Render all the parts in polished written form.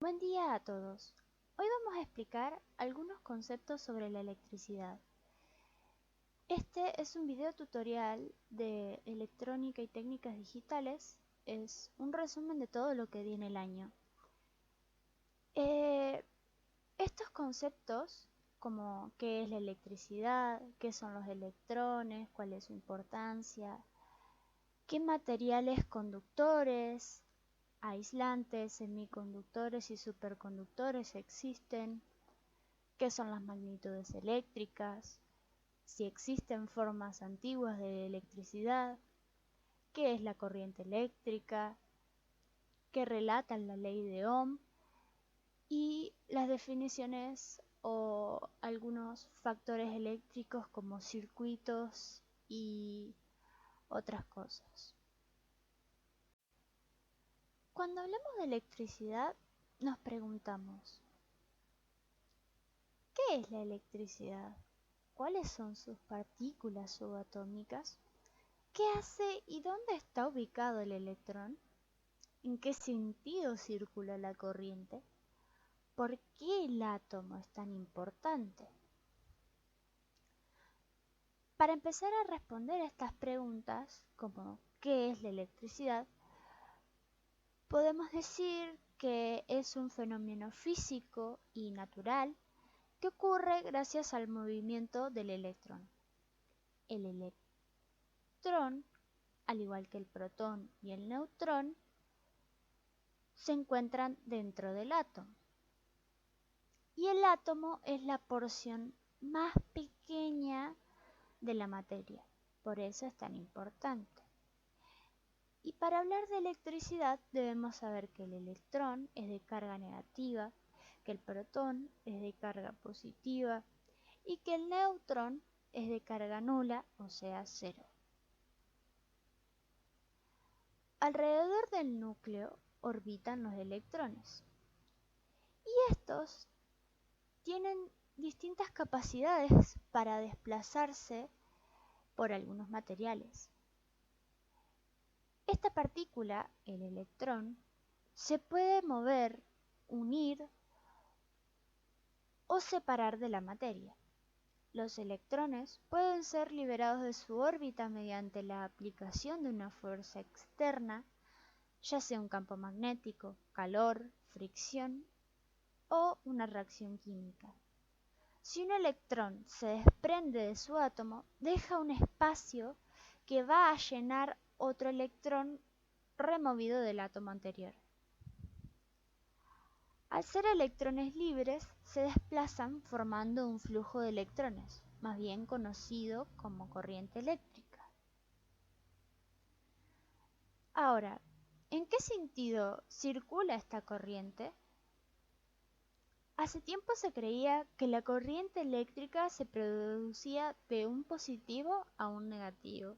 Buen día a todos. Hoy vamos a explicar algunos conceptos sobre la electricidad. Este es un video tutorial de electrónica y técnicas digitales. Es un resumen de todo lo que di en el año. Estos conceptos, como qué es la electricidad, qué son los electrones, cuál es su importancia, qué materiales conductores, aislantes, semiconductores y superconductores existen, qué son las magnitudes eléctricas, si existen formas antiguas de electricidad, qué es la corriente eléctrica, qué relata la ley de Ohm y las definiciones o algunos factores eléctricos como circuitos y otras cosas. Cuando hablamos de electricidad, nos preguntamos, ¿qué es la electricidad? ¿Cuáles son sus partículas subatómicas? ¿Qué hace y dónde está ubicado el electrón? ¿En qué sentido circula la corriente? ¿Por qué el átomo es tan importante? Para empezar a responder a estas preguntas, como ¿qué es la electricidad?, podemos decir que es un fenómeno físico y natural que ocurre gracias al movimiento del electrón. El electrón, al igual que el protón y el neutrón, se encuentran dentro del átomo. Y el átomo es la porción más pequeña de la materia, por eso es tan importante. Y para hablar de electricidad debemos saber que el electrón es de carga negativa, que el protón es de carga positiva y que el neutrón es de carga nula, o sea, cero. Alrededor del núcleo orbitan los electrones y estos tienen distintas capacidades para desplazarse por algunos materiales. Esta partícula, el electrón, se puede mover, unir o separar de la materia. Los electrones pueden ser liberados de su órbita mediante la aplicación de una fuerza externa, ya sea un campo magnético, calor, fricción o una reacción química. Si un electrón se desprende de su átomo, deja un espacio que va a llenar otro electrón removido del átomo anterior. Al ser electrones libres, se desplazan formando un flujo de electrones, más bien conocido como corriente eléctrica. Ahora, ¿en qué sentido circula esta corriente? Hace tiempo se creía que la corriente eléctrica se producía de un positivo a un negativo.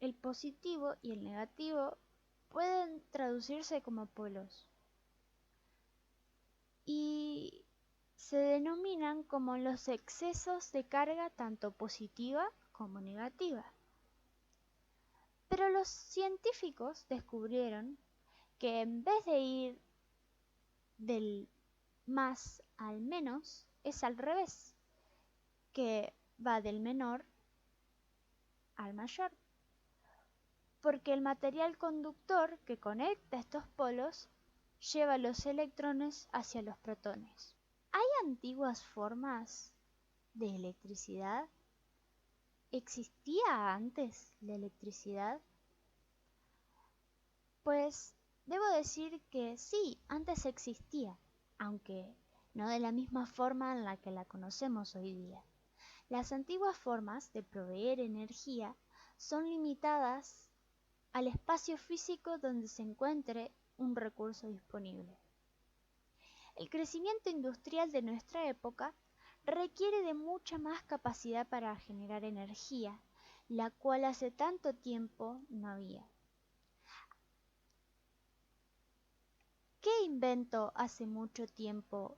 El positivo y el negativo pueden traducirse como polos y se denominan como los excesos de carga tanto positiva como negativa. Pero los científicos descubrieron que en vez de ir del más al menos, es al revés, que va del menor al mayor, porque el material conductor que conecta estos polos lleva los electrones hacia los protones. ¿Hay antiguas formas de electricidad? ¿Existía antes la electricidad? Pues debo decir que sí, antes existía, aunque no de la misma forma en la que la conocemos hoy día. Las antiguas formas de proveer energía son limitadas al espacio físico donde se encuentre un recurso disponible. El crecimiento industrial de nuestra época requiere de mucha más capacidad para generar energía, la cual hace tanto tiempo no había. ¿Qué invento hace mucho tiempo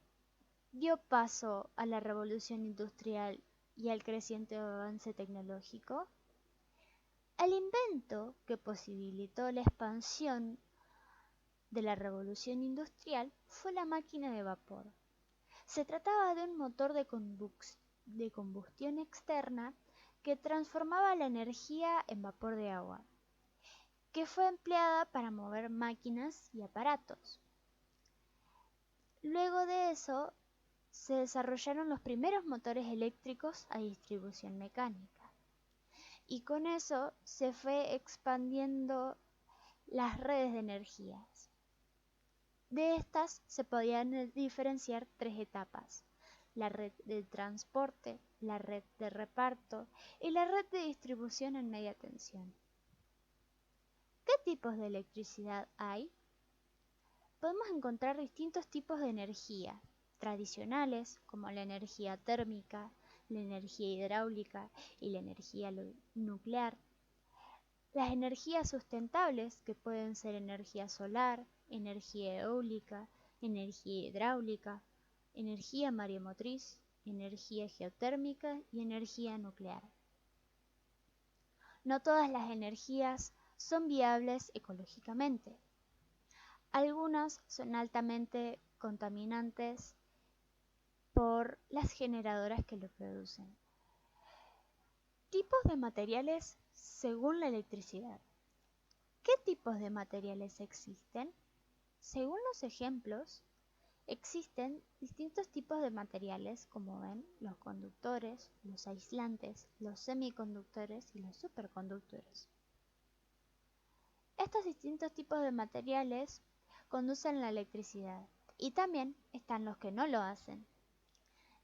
dio paso a la revolución industrial y al creciente avance tecnológico? El invento que posibilitó la expansión de la revolución industrial fue la máquina de vapor. Se trataba de un motor de combustión externa que transformaba la energía en vapor de agua, que fue empleada para mover máquinas y aparatos. Luego de eso, se desarrollaron los primeros motores eléctricos a distribución mecánica, y con eso se fue expandiendo las redes de energías. De estas se podían diferenciar tres etapas: la red de transporte, la red de reparto y la red de distribución en media tensión. ¿Qué tipos de electricidad hay? Podemos encontrar distintos tipos de energía, tradicionales como la energía térmica, la energía hidráulica y la energía nuclear. Las energías sustentables, que pueden ser energía solar, energía eólica, energía hidráulica, energía mareomotriz, energía geotérmica y energía nuclear. No todas las energías son viables ecológicamente. Algunas son altamente contaminantes por las generadoras que lo producen. Tipos de materiales según la electricidad. ¿Qué tipos de materiales existen? Según los ejemplos, existen distintos tipos de materiales, como ven, los conductores, los aislantes, los semiconductores y los superconductores. Estos distintos tipos de materiales conducen la electricidad, y también están los que no lo hacen.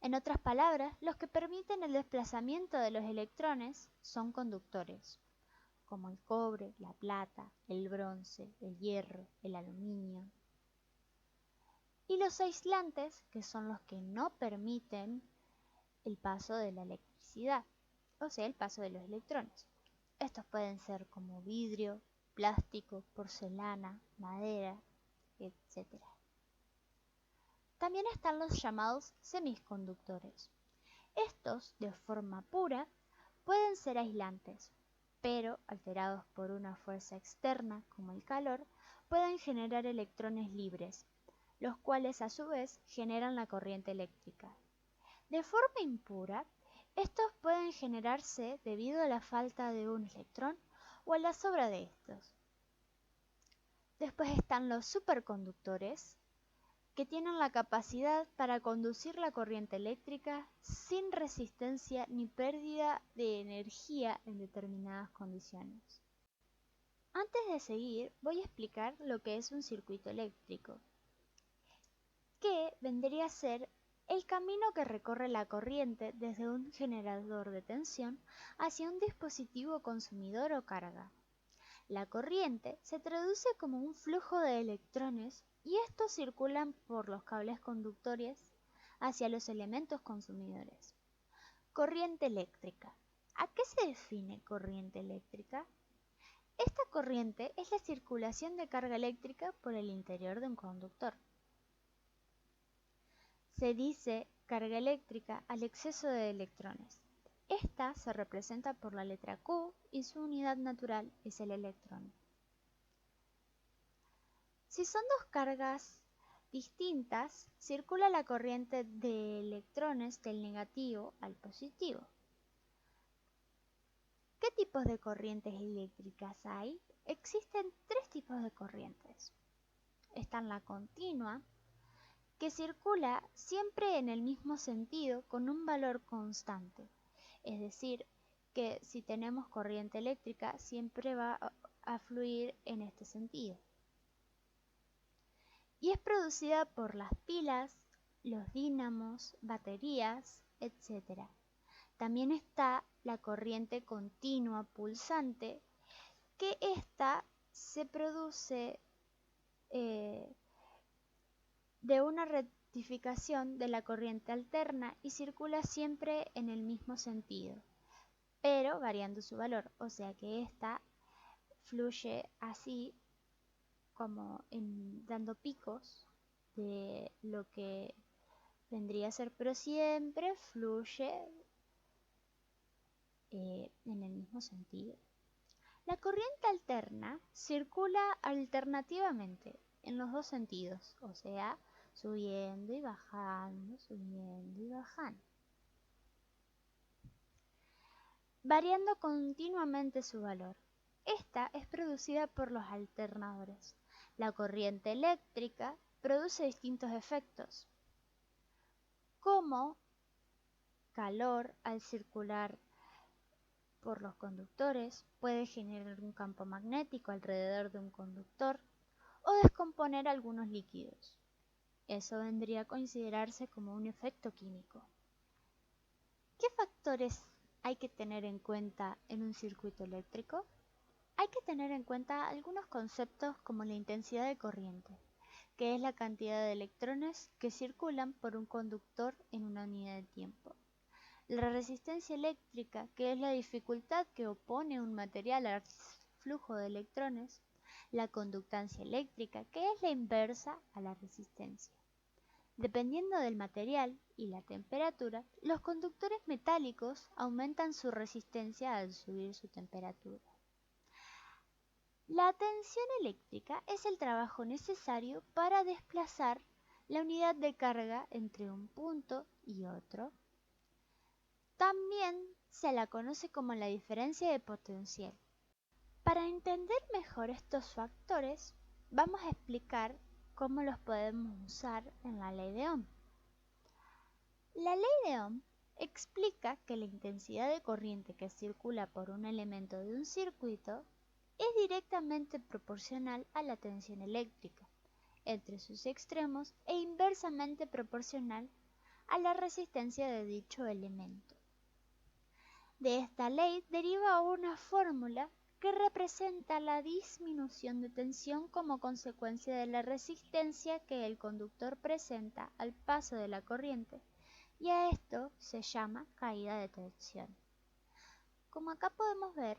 En otras palabras, los que permiten el desplazamiento de los electrones son conductores, como el cobre, la plata, el bronce, el hierro, el aluminio. Y los aislantes, que son los que no permiten el paso de la electricidad, o sea, el paso de los electrones. Estos pueden ser como vidrio, plástico, porcelana, madera, etc. También están los llamados semiconductores. Estos, de forma pura, pueden ser aislantes, pero alterados por una fuerza externa, como el calor, pueden generar electrones libres, los cuales a su vez generan la corriente eléctrica. De forma impura, estos pueden generarse debido a la falta de un electrón o a la sobra de estos. Después están los superconductores, que tienen la capacidad para conducir la corriente eléctrica sin resistencia ni pérdida de energía en determinadas condiciones. Antes de seguir, voy a explicar lo que es un circuito eléctrico, que vendría a ser el camino que recorre la corriente desde un generador de tensión hacia un dispositivo consumidor o carga. La corriente se traduce como un flujo de electrones y estos circulan por los cables conductores hacia los elementos consumidores. Corriente eléctrica. ¿A qué se define corriente eléctrica? Esta corriente es la circulación de carga eléctrica por el interior de un conductor. Se dice carga eléctrica al exceso de electrones. Esta se representa por la letra Q y su unidad natural es el electrón. Si son dos cargas distintas, circula la corriente de electrones del negativo al positivo. ¿Qué tipos de corrientes eléctricas hay? Existen tres tipos de corrientes. Está la continua, que circula siempre en el mismo sentido con un valor constante. Es decir, que si tenemos corriente eléctrica siempre va a fluir en este sentido. Y es producida por las pilas, los dínamos, baterías, etc. También está la corriente continua pulsante, que esta se produce de una rectificación de la corriente alterna y circula siempre en el mismo sentido, pero variando su valor, o sea que esta fluye así como dando picos de lo que vendría a ser, pero siempre fluye en el mismo sentido. La corriente alterna circula alternativamente, en los dos sentidos, o sea, subiendo y bajando, subiendo y bajando, variando continuamente su valor. Esta es producida por los alternadores. La corriente eléctrica produce distintos efectos, como calor al circular por los conductores, puede generar un campo magnético alrededor de un conductor o descomponer algunos líquidos. Eso vendría a considerarse como un efecto químico. ¿Qué factores hay que tener en cuenta en un circuito eléctrico? Hay que tener en cuenta algunos conceptos como la intensidad de corriente, que es la cantidad de electrones que circulan por un conductor en una unidad de tiempo. La resistencia eléctrica, que es la dificultad que opone un material al flujo de electrones. La conductancia eléctrica, que es la inversa a la resistencia. Dependiendo del material y la temperatura, los conductores metálicos aumentan su resistencia al subir su temperatura. La tensión eléctrica es el trabajo necesario para desplazar la unidad de carga entre un punto y otro. También se la conoce como la diferencia de potencial. Para entender mejor estos factores, vamos a explicar cómo los podemos usar en la ley de Ohm. La ley de Ohm explica que la intensidad de corriente que circula por un elemento de un circuito es directamente proporcional a la tensión eléctrica entre sus extremos e inversamente proporcional a la resistencia de dicho elemento. De esta ley deriva una fórmula que representa la disminución de tensión como consecuencia de la resistencia que el conductor presenta al paso de la corriente, y a esto se llama caída de tensión. Como acá podemos ver,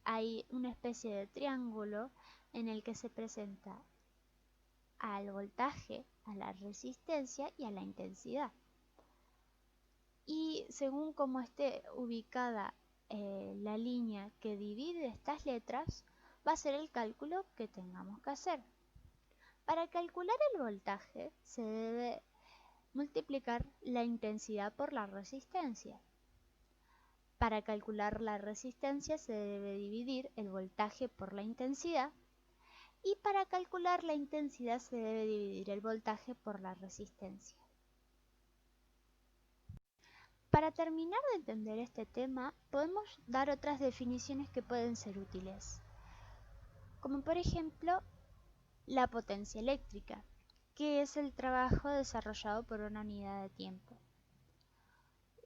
hay una especie de triángulo en el que se presenta al voltaje, a la resistencia y a la intensidad. Y según cómo esté ubicada la línea que divide estas letras, va a ser el cálculo que tengamos que hacer. Para calcular el voltaje se debe multiplicar la intensidad por la resistencia. Para calcular la resistencia se debe dividir el voltaje por la intensidad, y para calcular la intensidad se debe dividir el voltaje por la resistencia. Para terminar de entender este tema, podemos dar otras definiciones que pueden ser útiles, como por ejemplo la potencia eléctrica, que es el trabajo desarrollado por una unidad de tiempo.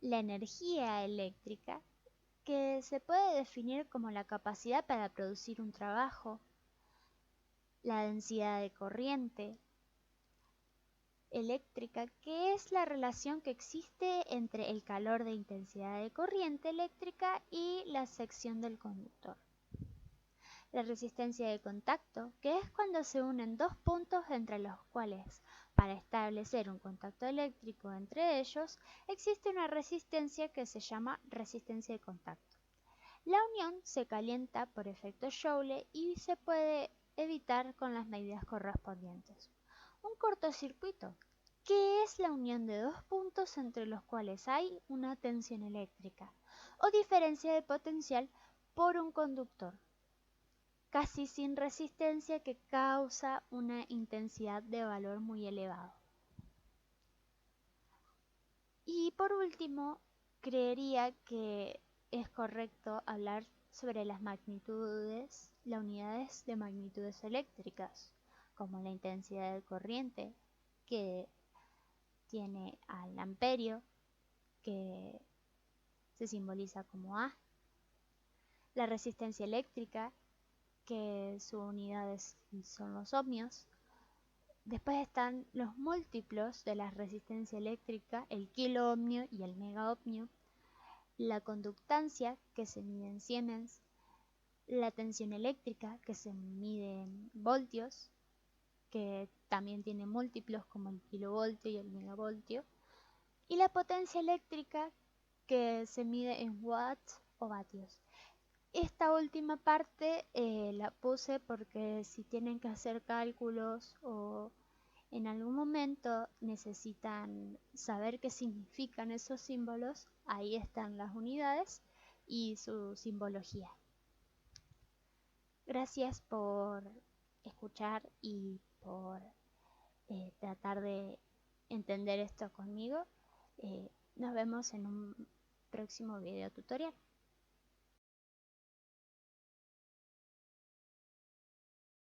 La energía eléctrica, que se puede definir como la capacidad para producir un trabajo. La densidad de corriente eléctrica, que es la relación que existe entre el calor de intensidad de corriente eléctrica y la sección del conductor. La resistencia de contacto, que es cuando se unen dos puntos entre los cuales, para establecer un contacto eléctrico entre ellos, existe una resistencia que se llama resistencia de contacto. La unión se calienta por efecto Joule y se puede evitar con las medidas correspondientes. Un cortocircuito, que es la unión de dos puntos entre los cuales hay una tensión eléctrica o diferencia de potencial por un conductor, casi sin resistencia, que causa una intensidad de valor muy elevado. Y por último, creería que es correcto hablar sobre las magnitudes, las unidades de magnitudes eléctricas, como la intensidad de corriente, que tiene al amperio, que se simboliza como A, la resistencia eléctrica, que su unidad son los ohmios. Después están los múltiplos de la resistencia eléctrica, el kiloohmio y el megaohmio, la conductancia, que se mide en siemens, la tensión eléctrica, que se mide en voltios, que también tiene múltiplos como el kilovoltio y el megavoltio, y la potencia eléctrica, que se mide en watts o vatios. Esta última parte la puse porque si tienen que hacer cálculos o en algún momento necesitan saber qué significan esos símbolos, ahí están las unidades y su simbología. Gracias por escuchar y por tratar de entender esto conmigo. Nos vemos en un próximo video tutorial.